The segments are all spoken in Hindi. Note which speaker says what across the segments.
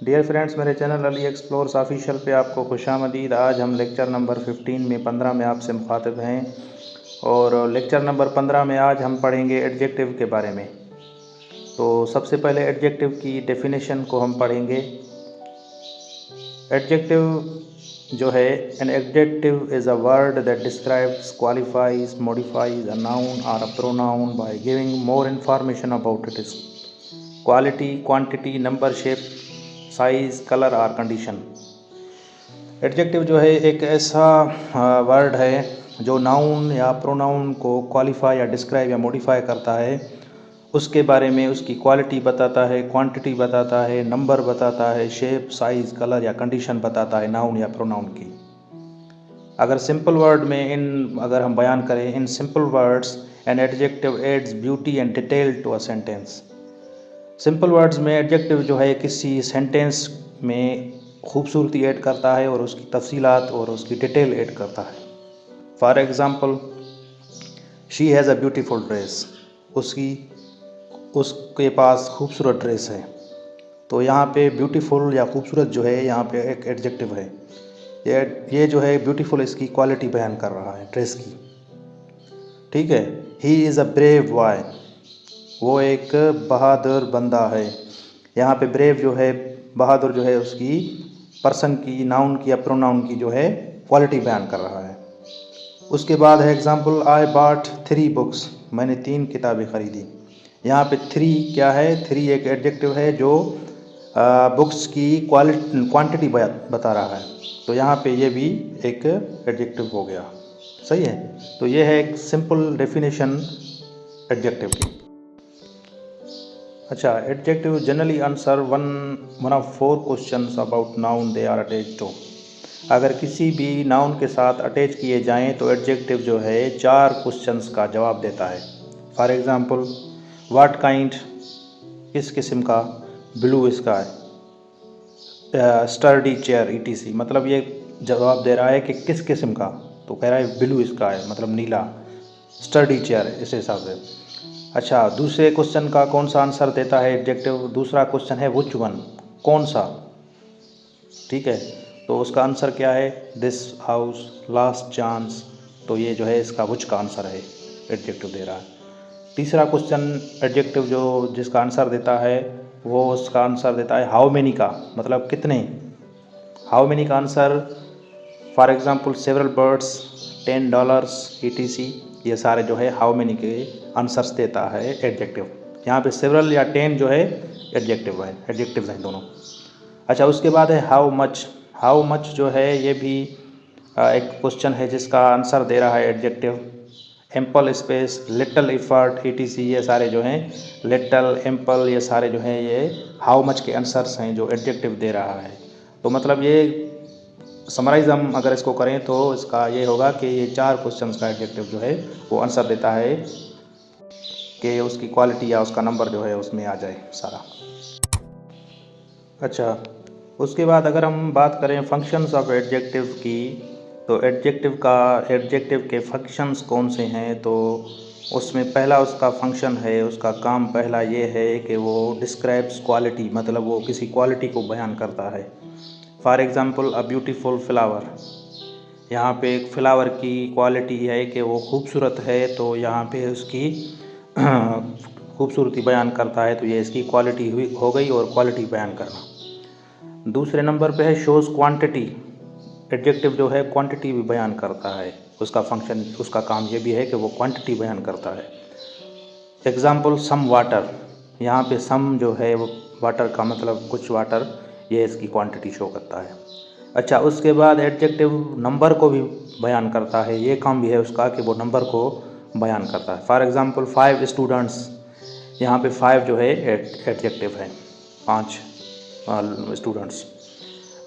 Speaker 1: डियर फ्रेंड्स, मेरे चैनल अली एक्सप्लोर्स ऑफिशियल पे आपको खुशामदीद। आज हम लेक्चर नंबर 15 में 15 में आपसे मुखातिब हैं और लेक्चर नंबर 15 में आज हम पढ़ेंगे एडजेक्टिव के बारे में। तो सबसे पहले एडजेक्टिव की डेफिनेशन को हम पढ़ेंगे। एडजेक्टिव जो है, an adjective is a word that describes, qualifies, modifies a noun or a pronoun by giving more information about its quality, quantity, number, shape, size, colour or condition. Adjective जो है एक ऐसा वर्ड है जो नाउन या प्रोनाउन को क्वालिफाई या डिस्क्राइब या मॉडिफाई करता है, उसके बारे में उसकी क्वालिटी बताता है, क्वांटिटी बताता है, नंबर बताता है, शेप, साइज, कलर या कंडीशन बताता है नाउन या प्रोनाउन की। अगर सिंपल वर्ड में अगर हम बयान करें, in simple words an adjective adds beauty and detail to a sentence. Simple words में एडजेक्टिव जो है किसी सेंटेंस में खूबसूरती ऐड करता है और उसकी तफसीलात और उसकी डिटेल ऐड करता है। For example, she has a beautiful dress, उसके पास खूबसूरत ड्रेस है। तो यहाँ पे ब्यूटीफुल या खूबसूरत जो है यहाँ पे एक एडजेक्टिव है। ये जो है ब्यूटीफुल, इसकी क्वालिटी बयान कर रहा है ड्रेस की। ठीक है। He is a brave boy, वो एक बहादुर बंदा है। यहाँ पे ब्रेव जो है, बहादुर जो है, उसकी पर्सन की, नाउन की या प्रोनाउन की जो है क्वालिटी बयान कर रहा है। उसके बाद है एग्जाम्पल, आई बॉट 3 बुक्स, मैंने 3 किताबें खरीदी। यहाँ पे 3 क्या है? 3 एक एडजेक्टिव है जो बुक्स की क्वांटिटी बता रहा है। तो यहाँ पे ये भी एक एडजेक्टिव हो गया। सही है। तो ये है एक सिंपल डेफिनेशन एडजेक्टिव की। अच्छा, adjective generally answer one of 4 questions about noun they are attached to. अगर किसी भी नाउन के साथ अटैच किए जाएं तो एडजेक्टिव जो है 4 क्वेश्चंस का जवाब देता है। फॉर एग्जांपल, व्हाट काइंड, किस किस्म का, blue sky, sturdy chair, etc. मतलब ये जवाब दे रहा है कि किस किस्म का। तो कह रहा है ब्लू स्काई मतलब नीला, स्टर्डी चेयर, इस हिसाब से। अच्छा, दूसरे क्वेश्चन का कौन सा आंसर देता है एडजेक्टिव? दूसरा क्वेश्चन है व्हिच वन, कौन सा। ठीक है। तो उसका आंसर क्या है? This house, last chance. तो ये जो है इसका व्हिच का आंसर है, एडजेक्टिव दे रहा है। तीसरा क्वेश्चन एडजेक्टिव जो जिसका आंसर देता है वो उसका आंसर देता है हाउ मेनी का, मतलब कितने। हाउ मेनी का answer, for example, several birds, $10, ETC। ये सारे जो है हाउ मेनी के आंसर्स देता है एडजेक्टिव। यहाँ पे सेवरल या 10 जो है एडजेक्टिव्स हैं दोनों। अच्छा, उसके बाद है हाउ मच। हाउ मच जो है ये भी एक क्वेश्चन है जिसका आंसर दे रहा है adjective. Ample space, little effort, ETC। ये सारे जो हैं लिटल, एम्पल, ये सारे जो हैं ये हाउ मच के आंसर्स हैं जो एडजेक्टिव दे रहा है। तो मतलब ये समराइज हम अगर इसको करें तो इसका ये होगा कि ये 4 क्वेश्चंस का एडजेक्टिव जो है वो आंसर देता है कि उसकी क्वालिटी या उसका नंबर जो है उसमें आ जाए सारा। अच्छा, उसके बाद अगर हम बात करें फंक्शंस ऑफ एडजेक्टिव की, तो एडजेक्टिव के फंक्शंस कौन से हैं? तो उसमें पहला उसका फंक्शन है, उसका काम पहला ये है कि वो डिस्क्राइब्स क्वालिटी, मतलब वो किसी क्वालिटी को बयान करता है। For example, a beautiful flower. यहाँ पे एक फ्लावर की क्वालिटी है कि वो खूबसूरत है, तो यहाँ पे उसकी खूबसूरती बयान करता है। तो ये इसकी क्वालिटी हुई हो गई, और क्वालिटी बयान करना। दूसरे नंबर पे है शोज़ क्वांटिटी। एडजेक्टिव जो है क्वांटिटी भी बयान करता है। उसका फंक्शन, उसका काम ये भी है कि वो क्वांटिटी बयान करता है। Example, some water. यहाँ पे सम जो है वो वाटर का मतलब कुछ वाटर, ये इसकी क्वांटिटी शो करता है। अच्छा, उसके बाद एडजेक्टिव नंबर को भी बयान करता है। ये काम भी है उसका कि वो नंबर को बयान करता है। For example, 5 students. यहाँ पे 5 जो है एडजेक्टिव है, 5 स्टूडेंट्स।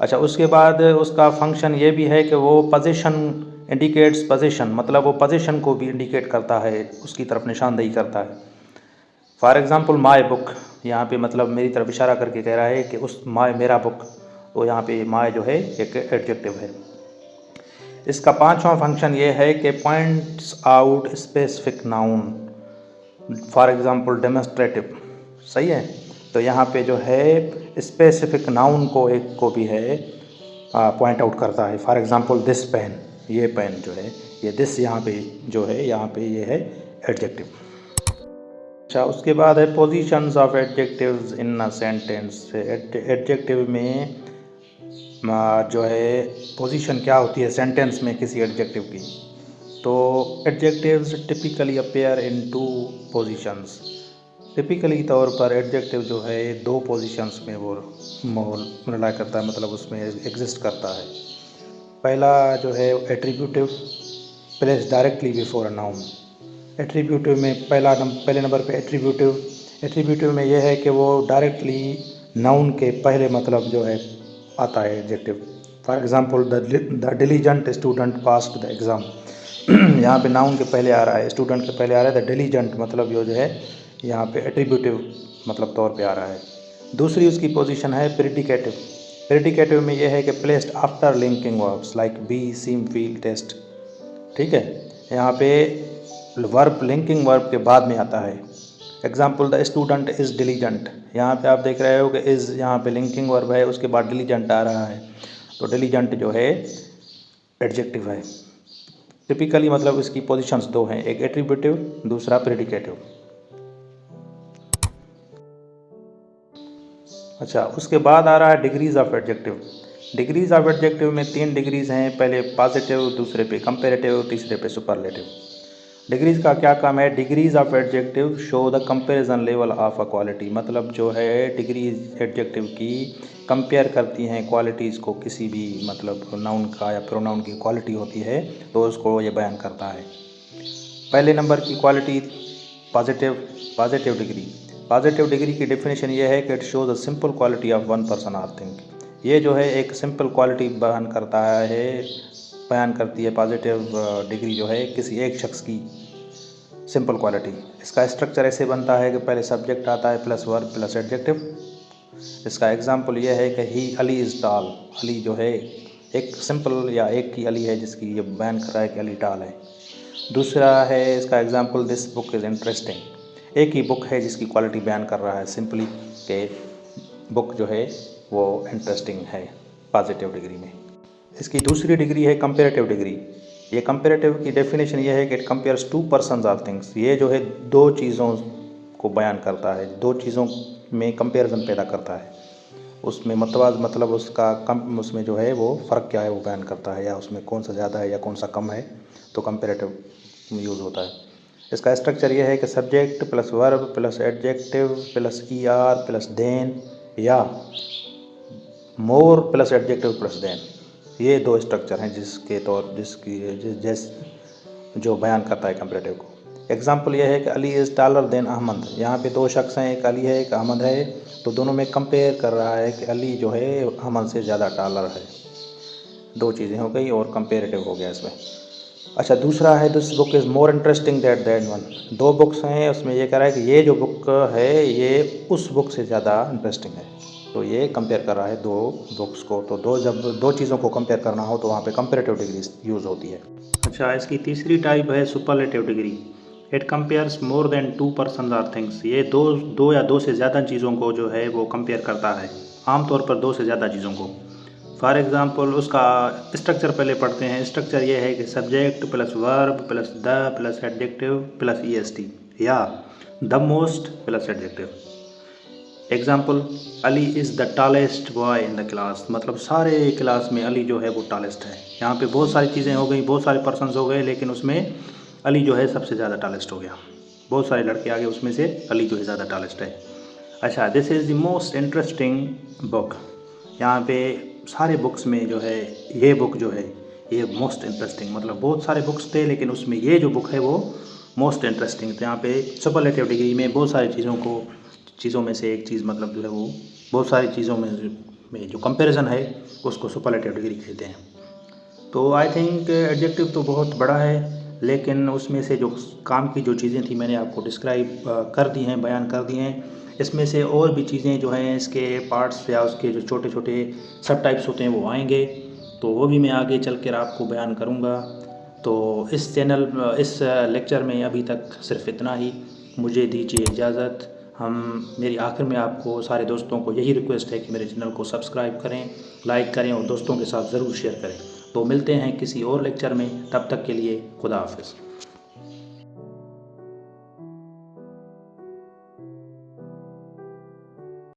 Speaker 1: अच्छा, उसके बाद उसका फंक्शन ये भी है कि वो पोजीशन इंडिकेट्स पोजीशन, मतलब वो पोजीशन को भी इंडिकेट करता है, उसकी तरफ निशानदेही करता है। For example, my book. यहाँ पे मतलब मेरी तरफ इशारा करके कह रहा है कि उस माय, मेरा बुक। तो यहाँ पे माय जो है एक एडजेक्टिव है। इसका 5वां फंक्शन ये है कि points out specific noun. For example, demonstrative. सही है। तो यहाँ पे जो है स्पेसिफिक नाउन को एक को भी है पॉइंट आउट करता है। फॉर एग्जांपल दिस पेन, ये पेन जो है, ये दिस यहाँ पे जो है, यहाँ पे ये है एडजेक्टिव। अच्छा, उसके बाद है positions of adjectives in a sentence. Adjective में जो है पोजीशन क्या होती है सेंटेंस में किसी एडजेक्टिव की। तो adjectives typically appear in two positions. Typically तौर पर एडजेक्टिव जो है दो पोजीशंस में वो रिलाई करता है, मतलब उसमें एग्जिस्ट करता है। पहला जो है attributive, place directly before a noun. Attributive में पहले नंबर पे एट्रीब्यूटिव में यह है कि वो डायरेक्टली नाउन के पहले मतलब जो है आता है adjective. For example the diligent student passed the exam. यहाँ पे नाउन के पहले आ रहा है, स्टूडेंट के पहले आ रहा है द डिलीजेंट, मतलब जो है यहाँ पे एट्रीब्यूटिव मतलब तौर पे आ रहा है। दूसरी उसकी पोजीशन है प्रेडिकेटिव। प्रेडिकेटिव में यह है कि placed after linking verbs like be, seem, feel, taste. ठीक है, यहाँ पे वर्ब लिंकिंग वर्ब के बाद में आता है। Example the student is diligent. यहाँ पे आप देख रहे हो कि इज़ यहाँ पे लिंकिंग वर्ब है, उसके बाद डिलीजेंट आ रहा है, तो डिलीजेंट जो है एडजेक्टिव है। टिपिकली मतलब इसकी पोजीशंस दो हैं, एक एट्रीब्यूटिव, दूसरा प्रेडिकेटिव। अच्छा, उसके बाद आ रहा है degrees of adjective. Degrees of adjective में 3 डिग्रीज हैं, पहले पॉजिटिव, दूसरे पे कंपेरेटिव, तीसरे पे सुपरलेटिव। डिग्रीज का क्या काम है? Degrees of adjective show the comparison level of a quality. मतलब जो है डिग्रीज एडजेक्टिव की कंपेयर करती हैं क्वालिटीज़ को, किसी भी मतलब नाउन का या प्रोनाउन की क्वालिटी होती है तो उसको ये बयान करता है। पहले नंबर की quality positive degree. Positive degree की डेफिनेशन ये है कि it shows a simple quality of one person और थिंग। ये जो है एक सिंपल क्वालिटी बयान करती है पॉजिटिव डिग्री जो है किसी एक शख्स की सिंपल क्वालिटी। इसका स्ट्रक्चर ऐसे बनता है कि पहले सब्जेक्ट आता है प्लस वर्ब प्लस एडजेक्टिव। इसका एग्जांपल ये है कि अली इज़ टॉल। अली जो है एक सिंपल या एक की अली है जिसकी ये बयान कर रहा है कि अली टॉल है। दूसरा है इसका example this book is interesting. एक ही बुक है जिसकी क्वालिटी बयान कर रहा है सिंपली कि बुक जो है वो इंटरेस्टिंग है पॉजिटिव डिग्री में। इसकी दूसरी डिग्री है कंपेरेटिव डिग्री। ये कंपेरेटिव की डेफिनेशन ये है कि इट कंपेयर्स टू पर्सन्स और थिंग्स। ये जो है दो चीज़ों को बयान करता है, दो चीज़ों में कंपेरिजन पैदा करता है। उसमें मतलब उसमें जो है वो फ़र्क क्या है वो बयान करता है, या उसमें कौन सा ज़्यादा है या कौन सा कम है, तो कंपेरेटिव यूज़ होता है। इसका स्ट्रक्चर ये है कि subject plus verb plus adjective plus ER plus than या more plus adjective plus than. ये दो स्ट्रक्चर हैं जो बयान करता है कंपेरेटिव को। एग्जाम्पल ये है कि Ali is taller than Ahmed. यहाँ पे दो शख्स हैं, एक अली है एक अहमद है, तो दोनों में कंपेयर कर रहा है कि अली जो है अहमद से ज़्यादा टॉलर है। दो चीज़ें हो गई और कंपेरेटिव हो गया इसमें। अच्छा, दूसरा है this book is more interesting that one. दो बुक्स हैं, उसमें ये कह रहा है कि ये जो बुक है ये उस बुक से ज़्यादा इंटरेस्टिंग है, तो ये कंपेयर कर रहा है दो बुक्स को। तो जब दो चीज़ों को कंपेयर करना हो तो वहाँ पे कंपेरेटिव डिग्री यूज़ होती है। अच्छा, इसकी तीसरी टाइप है superlative degree. It compares more than two person और थिंग्स। ये दो या दो से ज़्यादा चीज़ों को जो है वो कंपेयर करता है, आमतौर पर दो से ज़्यादा चीज़ों को। फॉर एग्ज़ाम्पल उसका स्ट्रक्चर पहले पढ़ते हैं। स्ट्रक्चर ये है कि subject plus verb plus the plus adjective plus EST या the most plus adjective. Example Ali is the tallest boy in the class. मतलब सारे क्लास में अली जो है वो टॉलेस्ट है। यहाँ पे बहुत सारी चीज़ें हो गई, बहुत सारे पर्सन्स हो गए, लेकिन उसमें अली जो है सबसे ज़्यादा टॉलेस्ट हो गया। बहुत सारे लड़के आ गए, उसमें से अली जो है ज़्यादा टॉलेस्ट है। अच्छा, this is the most interesting book. यहाँ पे सारे बुक्स में जो है ये बुक जो है ये मोस्ट इंटरेस्टिंग, मतलब बहुत सारे बुक्स थे लेकिन उसमें ये जो बुक है वो मोस्ट इंटरेस्टिंग। तो यहाँ पे सुपरलेटिव डिग्री में बहुत सारी चीज़ों में से एक चीज़ मतलब जो है वो बहुत सारी चीज़ों में जो कंपैरिजन है उसको सुपरलेटिव डिग्री कहते हैं। तो आई थिंक एडजेक्टिव तो बहुत बड़ा है, लेकिन उसमें से जो काम की जो चीज़ें थी मैंने आपको डिस्क्राइब कर दी हैं, बयान कर दी हैं। इसमें से और भी चीज़ें जो हैं इसके पार्ट्स या उसके जो छोटे छोटे सब टाइप्स होते हैं वो आएंगे, तो वो भी मैं आगे चल कर आपको बयान करूँगा। तो इस लेक्चर में अभी तक सिर्फ इतना ही। मुझे दीजिए इजाज़त। मेरी आखिर में आपको सारे दोस्तों को यही रिक्वेस्ट है कि मेरे चैनल को सब्सक्राइब करें, लाइक करें और दोस्तों के साथ ज़रूर शेयर करें। तो मिलते हैं किसी और लेक्चर में, तब तक के लिए खुदा हाफिज़।